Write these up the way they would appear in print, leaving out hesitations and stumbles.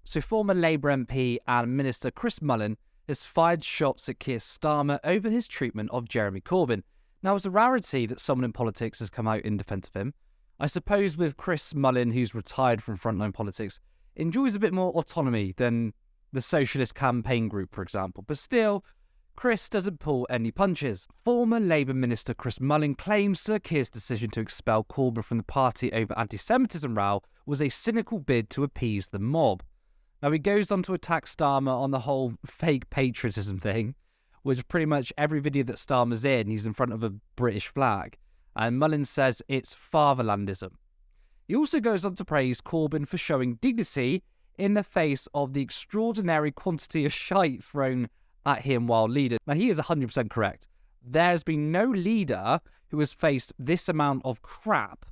So former Labour MP and Minister Chris Mullin has fired shots at Keir Starmer over his treatment of Jeremy Corbyn. Now, it's a rarity that someone in politics has come out in defence of him. I suppose with Chris Mullin, who's retired from frontline politics, enjoys a bit more autonomy than the Socialist campaign group, for example. But still, Chris doesn't pull any punches. Former Labour Minister Chris Mullin claims Sir Keir's decision to expel Corbyn from the party over anti-Semitism row was a cynical bid to appease the mob. Now, he goes on to attack Starmer on the whole fake patriotism thing, which pretty much every video that Starmer's in, he's in front of a British flag. And Mullin says it's fatherlandism. He also goes on to praise Corbyn for showing dignity in the face of the extraordinary quantity of shite thrown at him while leader. Now, he is 100% correct. There's been no leader who has faced this amount of crap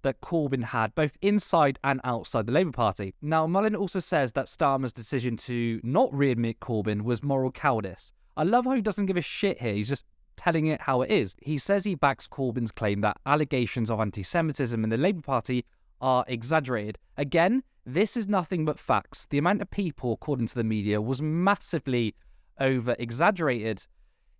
that Corbyn had, both inside and outside the Labour Party. Now, Mullin also says that Starmer's decision to not readmit Corbyn was moral cowardice. I love how he doesn't give a shit here. He's just telling it how it is. He says he backs Corbyn's claim that allegations of anti-Semitism in the Labour Party are exaggerated. Again, this is nothing but facts. The amount of people, according to the media, was massively over-exaggerated.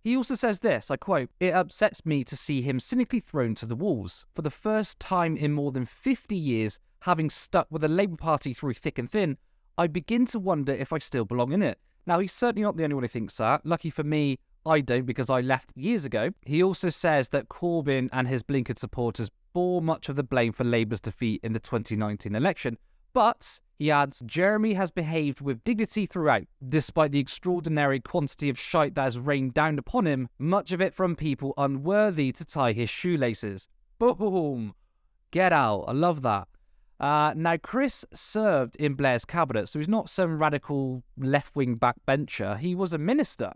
He also says this, I quote, "It upsets me to see him cynically thrown to the wolves. For the first time in more than 50 years, having stuck with the Labour Party through thick and thin, I begin to wonder if I still belong in it." Now, he's certainly not the only one who thinks that. Lucky for me, I don't, because I left years ago. He also says that Corbyn and his blinkered supporters bore much of the blame for Labour's defeat in the 2019 election. But, he adds, Jeremy has behaved with dignity throughout, despite the extraordinary quantity of shite that has rained down upon him, much of it from people unworthy to tie his shoelaces. Boom! Get out. I love that. Now, Chris served in Blair's cabinet, so he's not some radical left-wing backbencher. He was a minister.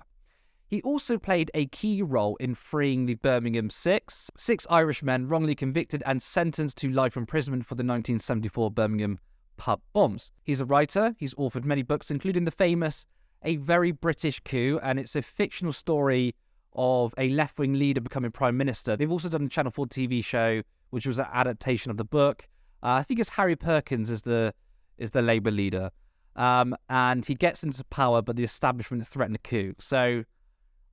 He also played a key role in freeing the Birmingham Six Irishmen wrongly convicted and sentenced to life imprisonment for the 1974 Birmingham pub bombs. He's a writer. He's authored many books, including the famous A Very British Coup, and it's a fictional story of a left-wing leader becoming prime minister. They've also done the Channel 4 TV show, which was an adaptation of the book. I think it's Harry Perkins is the Labour leader. And he gets into power, but the establishment threatened a coup. So,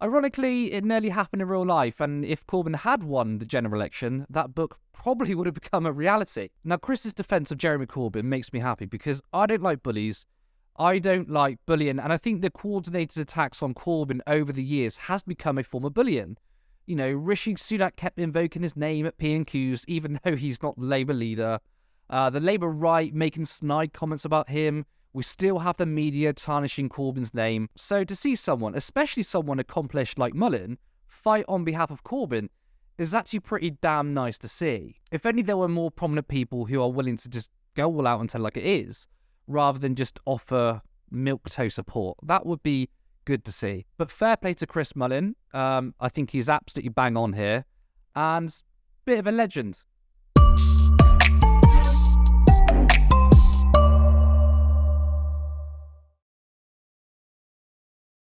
ironically, it nearly happened in real life, and if Corbyn had won the general election, that book probably would have become a reality. Now, Chris's defence of Jeremy Corbyn makes me happy because I don't like bullies, I don't like bullying, and I think the coordinated attacks on Corbyn over the years has become a form of bullying. You know, Rishi Sunak kept invoking his name at P&Qs, even though he's not the Labour leader. The Labour right making snide comments about him. We still have the media tarnishing Corbyn's name. So to see someone, especially someone accomplished like Mullin, fight on behalf of Corbyn is actually pretty damn nice to see. If only there were more prominent people who are willing to just go all out and tell like it is, rather than just offer milquetoast support. That would be good to see. But fair play to Chris Mullin. I think he's absolutely bang on here. And bit of a legend.